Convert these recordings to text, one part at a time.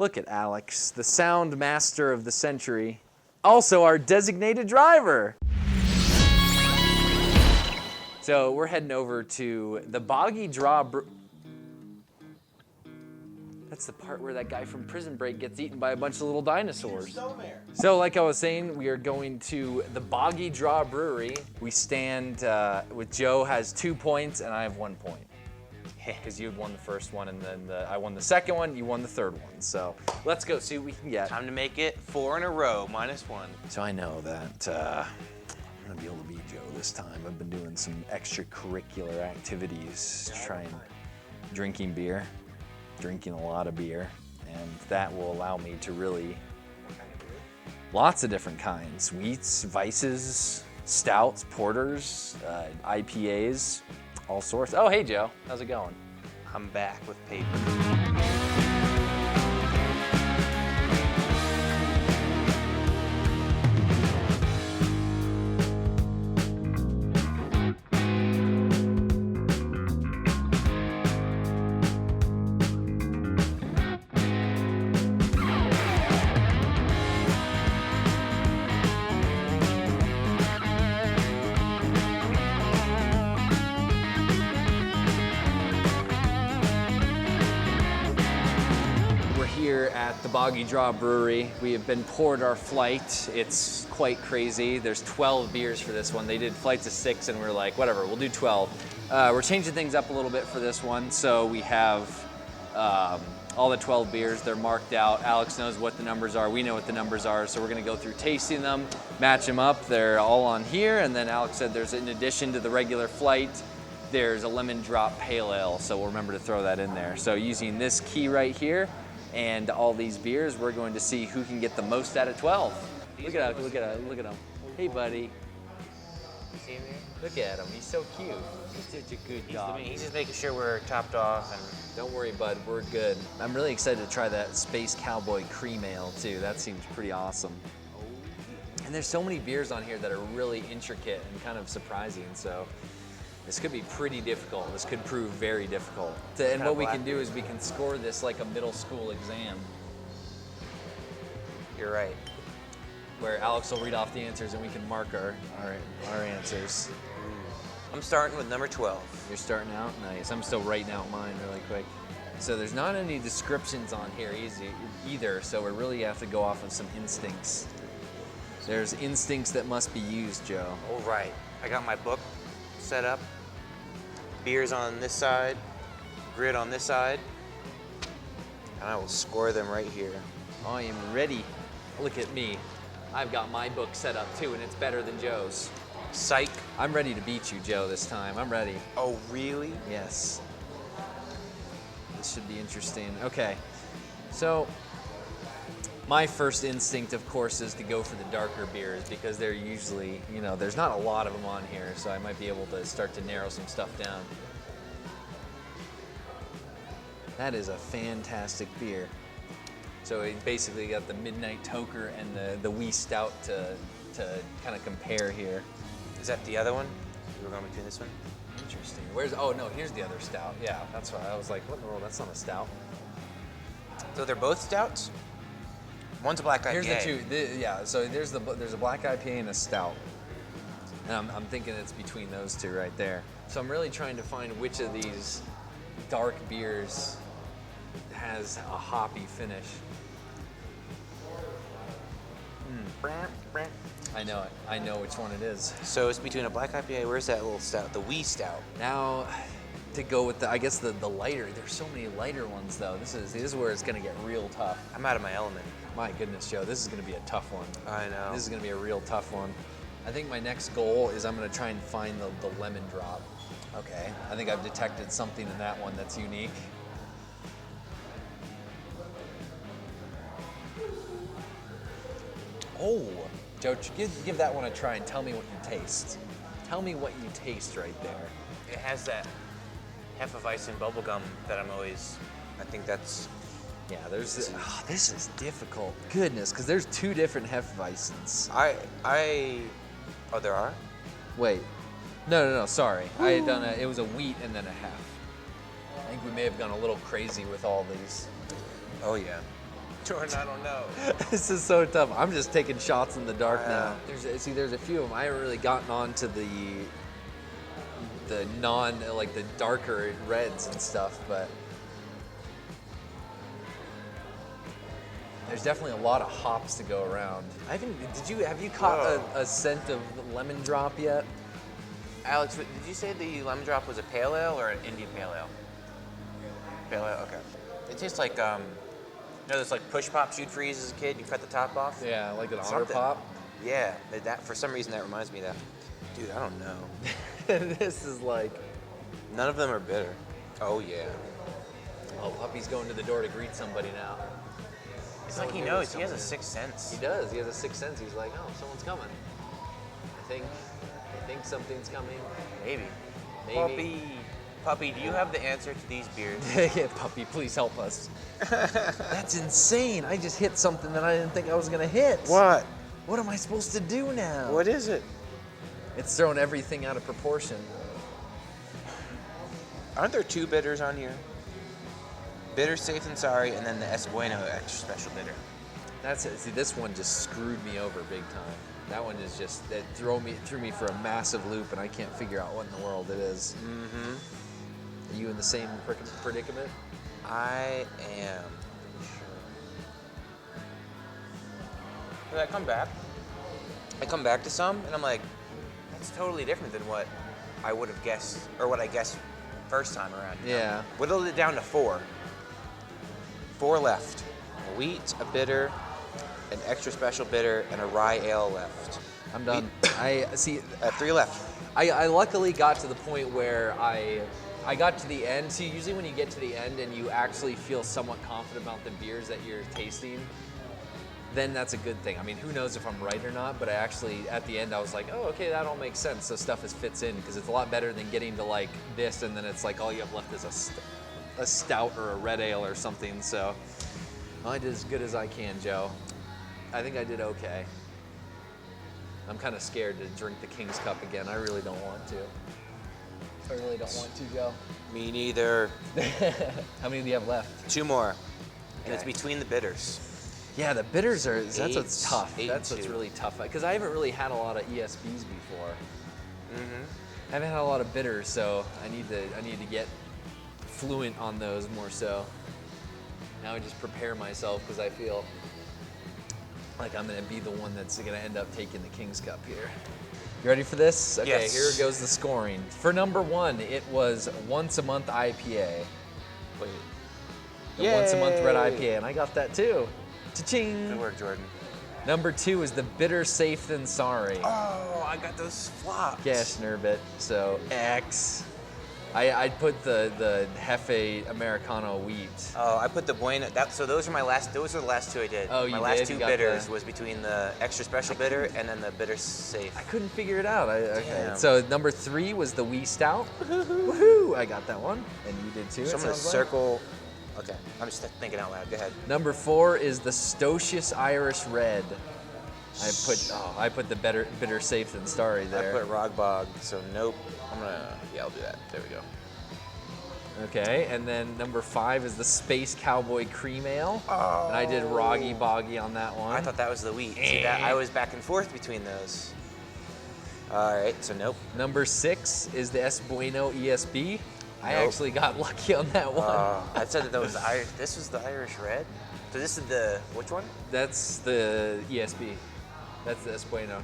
Look at Alex, the sound master of the century. Also our designated driver. So we're heading over to the Boggy That's the part where that guy from Prison Break gets eaten by a bunch of little dinosaurs. So like I was saying, we are going to the Boggy Draw Brewery. We stand with Joe has 2 points and I have 1 point. Because you had won the first one and then I won the second one, you won the third one. So let's go see what we can get. Time to make it 4 in a row, -1. So I know that I'm gonna be able to beat Joe this time. I've been doing some extracurricular activities, drinking beer, drinking a lot of beer, and that will allow me to really, lots of different kinds, wheats, vices, stouts, porters, IPAs, all sorts. Oh, hey Joe, how's it going? I'm back with paper. At the Boggy Draw Brewery. We have been poured our flight. It's quite crazy. There's 12 beers for this one. They did flights of 6 and we're like, whatever, we'll do 12. We're changing things up a little bit for this one. So we have all the 12 beers. They're marked out. Alex knows what the numbers are. We know what the numbers are. So we're gonna go through tasting them, match them up. They're all on here. And then Alex said there's, in addition to the regular flight, there's a lemon drop pale ale. So we'll remember to throw that in there. So using this key right here, and all these beers, we're going to see who can get the most out of 12. Look at him. Hey, buddy. You see him here? Look at him. He's so cute. He's such a good dog. He's just making sure we're topped off. And don't worry, bud. We're good. I'm really excited to try that Space Cowboy Cream Ale, too. That seems pretty awesome. And there's so many beers on here that are really intricate and kind of surprising, so this could be pretty difficult. This could prove very difficult. And what we can do is we can score this like a middle school exam. You're right. Where Alex will read off the answers and we can mark our answers. I'm starting with number 12. You're starting out? Nice. I'm still writing out mine really quick. So there's not any descriptions on here either, so we really have to go off of some instincts. There's instincts that must be used, Joe. All right. I got my book set up. Beers on this side, grid on this side, and I will score them right here. I am ready. Look at me. I've got my book set up too, and it's better than Joe's. Psych. I'm ready to beat you, Joe, this time. I'm ready. Oh, really? Yes. This should be interesting. Okay, so my first instinct, of course, is to go for the darker beers because they're usually, there's not a lot of them on here, so I might be able to start to narrow some stuff down. That is a fantastic beer. So it basically got the Midnight Toker and the wee stout to kind of compare here. Is that the other one? You were going between this one? Interesting. Oh no, here's the other stout. Yeah, that's why I was like, what in the world? That's not a stout. So they're both stouts? One's a black IPA. Here's the two. Yeah, so there's a black IPA and a stout. And I'm thinking it's between those two right there. So I'm really trying to find which of these dark beers has a hoppy finish. I know it. I know which one it is. So it's between a black IPA. Where's that little stout? The wee stout. Now, to go with the lighter. There's so many lighter ones though. This is where it's gonna get real tough. I'm out of my element. My goodness, Joe, this is gonna be a tough one. I know. This is gonna be a real tough one. I think my next goal is I'm gonna try and find the lemon drop. Okay, I think I've detected something in that one that's unique. Oh, Joe, give that one a try and tell me what you taste. Tell me what you taste right there. It has that Hefeweizen bubblegum that I think that's... Yeah, there's this is difficult. Goodness, because there's two different Hefeweizens. Oh, there are? Wait. No, sorry. Ooh. I had done it was a wheat and then a hef. I think we may have gone a little crazy with all these. Oh, yeah. Jordan, I don't know. This is so tough. I'm just taking shots in the dark Wow. now. There's a few of them. I haven't really gotten on to the like the darker reds and stuff, but there's definitely a lot of hops to go around. Have you caught a scent of lemon drop yet? Alex, did you say the lemon drop was a pale ale or an Indian pale ale? Pale ale, okay. It tastes like, you know those like push pops you'd freeze as a kid? You cut the top off? Yeah, like an otter Something. pop. Yeah, that for some reason that reminds me of that. Dude, I don't know. This is like, None of them are bitter. Oh yeah. oh, Puppy's going to the door to greet somebody now. It's like he knows. He has a sixth sense. He does. He has a sixth sense. He's like, oh, someone's coming. I think something's coming. Maybe. Maybe. Puppy, do you have the answer to these beers? Yeah, Puppy, please help us. That's insane. I just hit something that I didn't think I was gonna hit. What? What am I supposed to do now? What is it? It's throwing everything out of proportion. Aren't there 2 bitters on here? Bitter, safe and sorry, and then the Es Bueno extra special bitter. That's it. See, this one just screwed me over big time. That one is just, it threw me for a massive loop, and I can't figure out what in the world it is. Mm-hmm. Are you in the same predicament? I am pretty sure. But I come back to some, and I'm like, that's totally different than what I would have guessed, or what I guessed first time around. You know? Yeah. Whittled it down to 4. 4 left. A wheat, a bitter, an extra special bitter, and a rye ale left. I'm done. I see. 3 left. I luckily got to the point where I got to the end. See, usually when you get to the end and you actually feel somewhat confident about the beers that you're tasting, then that's a good thing. I mean, who knows if I'm right or not, but I actually, at the end, I was like, oh, okay, that all makes sense. So stuff fits in, because it's a lot better than getting to like this and then it's like all you have left is a stout or a red ale or something. So I did as good as I can, Joe. I think I did okay. I'm kind of scared to drink the King's Cup again. I really don't want to. I really don't want to, Joe. Me neither. How many do you have left? 2 more. And it's Okay. between the bitters. Yeah, the bitters are, that's what's tough. 8 That's and what's 2. really tough. Because I haven't really had a lot of ESBs before. Mm-hmm. I haven't had a lot of bitters, so I need to get fluent on those more so. Now I just prepare myself because I feel like I'm gonna be the one that's gonna end up taking the King's Cup here. You ready for this? Okay, Yes. Here goes the scoring. For number 1, it was Once a Month IPA. Wait. The Once a Month Red IPA, and I got that too. Cha-ching! Good work, Jordan. Number 2 is the Bitter Safe Than Sorry. Oh, I got those flops. Gosh, Nurbit. So X. I'd put the Hefe Americano wheat. Oh, I put the Bueno. So those are the last 2 I did. Oh, my you last did? 2 You got bitters the- was between the extra special bitter and then the bitter safe. I couldn't figure it out. Okay. Damn. So number 3 was the Wee Stout. Woohoo! I got that one, and you did too. So it I'm gonna sounds like. circle. Okay, I'm just thinking out loud. Go ahead. Number 4 is the Stocious Irish Red. I put the bitter safe than sorry I there. put Rog Bog, so nope. I'll do that. There we go. Okay, and then number 5 is the Space Cowboy Cream Ale. Oh. And I did Roggy Boggy on that one. I thought that was the wheat. See, I was back and forth between those. All right, so nope. Number 6 is the Es Bueno ESB. I Nope. actually got lucky on that one. I said that was the Irish. This was the Irish Red. So this is the which one? That's the ESB. That's the Es Bueno.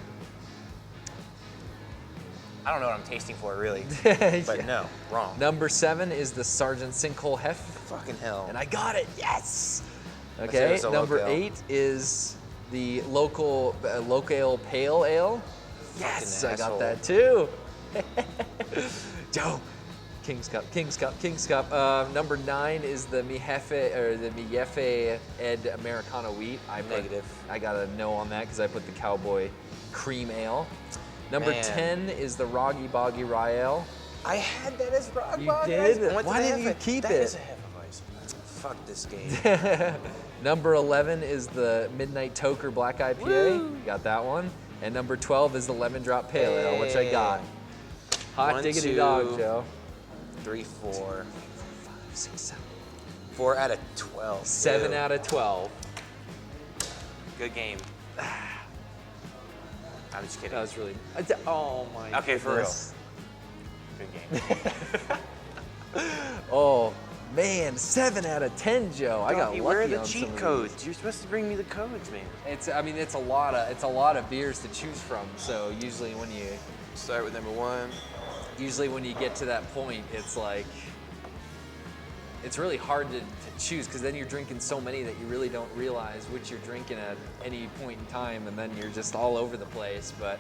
I don't know what I'm tasting for really, Yeah. but no, wrong. Number 7 is the Sergeant Sinkhole Hef. Fucking hell. And I got it, yes! say Okay, it's a number local. 8 is the local pale ale. Yes, I got asshole. that too. Joe, King's Cup, King's Cup, King's Cup. Number 9 is the Miefe Ed Americano wheat. Negative. I got a no on that because I put the Cowboy Cream Ale. Number Man. 10 is the Roggy Boggy Rye Ale. I had that as Rog You Bog. did? I went to Why the didn't you Hefe. keep That it? is a Hefeweizen. Fuck this game. Number 11 is the Midnight Toker Black IPA. Woo! Got that one. And number 12 is the Lemon Drop Pale Ale, which I got. Hot 1, diggity 2, dog, Joe. 3, 4. 6, 7. 4 out of 12. 7 Ew. out of 12. Good game. I'm just kidding. That was really. Oh my. Okay, for goodness. Good game. Oh man, 7 out of 10, Joe. I got lucky Where are the on some cheat of codes? these. You're supposed to bring me the codes, man. It's a lot of beers to choose from. So usually when Start with number 1. when you get to that point, it's like it's really hard to choose because then you're drinking so many that you really don't realize which you're drinking at any point in time, and then you're just all over the place. But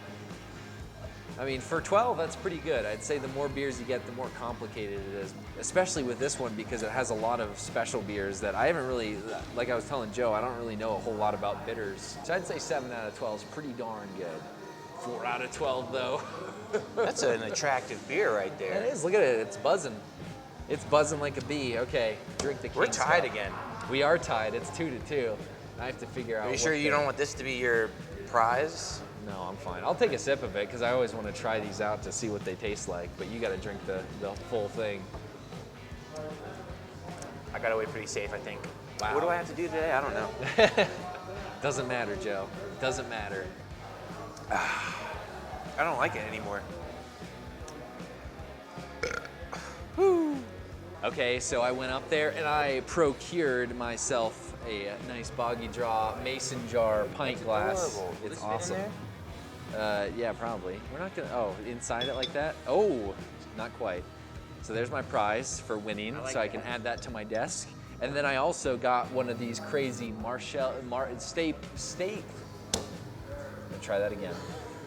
I mean, for 12, that's pretty good. I'd say the more beers you get, the more complicated it is, especially with this one because it has a lot of special beers that I haven't really, like I was telling Joe, I don't really know a whole lot about bitters. So I'd say 7 out of 12 is pretty darn good. 4 out of 12, though. That's an attractive beer right there. It is. Look at it. It's buzzing. It's buzzing like a bee. Okay, drink the King's We're tied Cup. again. We are tied. It's 2-2. I have to figure out. Are you sure you don't want this to be your prize? No, I'm fine. I'll take a sip of it because I always want to try these out to see what they taste like. But you got to drink the full thing. I got away pretty safe, I think. Wow. What do I have to do today? I don't know. Doesn't matter, Joe. Doesn't matter. I don't like it anymore. Okay, so I went up there and I procured myself a nice Boggy Draw mason jar pint glass. Adorable. Will It's this fit in awesome. there? Yeah, probably. We're not gonna. Oh, inside it like that? Oh, not quite. So there's my prize for winning. like So I can add that to my desk. And then I also got one of these crazy Stay. Let's try that again.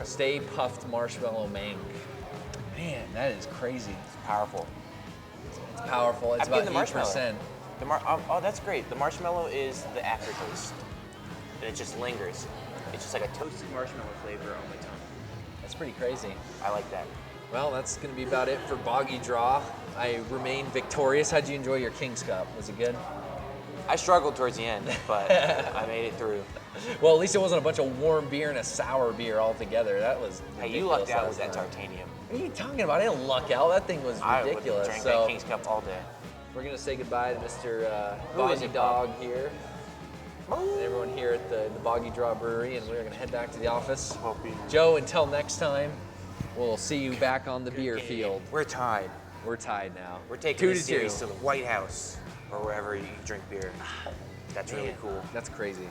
Stay puffed marshmallow mank. Man, that is crazy. It's powerful. It's powerful. It's I'm getting about the marshmallow. 8%. Oh, that's great. The marshmallow is the aftertaste. And it just lingers. It's just like a toasted marshmallow flavor on my tongue. That's pretty crazy. I like that. Well, that's going to be about it for Boggy Draw. I remain victorious. How'd you enjoy your King's Cup? Was it good? I struggled towards the end, but I made it through. Well, at least it wasn't a bunch of warm beer and a sour beer all together. That was Hey, you ridiculous lucked out last with that time. titanium. What are you talking about? I didn't luck out. That thing was I would ridiculous. drink So that King's Cup all day. we're going to say goodbye to Mr. Who is Boggy it, Dog here. And everyone here at the Boggy Draw Brewery, and we're going to head back to the office. Joe, until next time, we'll see you back on the beer field. We're tied. We're tied now. We're taking this 2-2. series to the White House or wherever you drink beer. That's really Man, cool. That's crazy.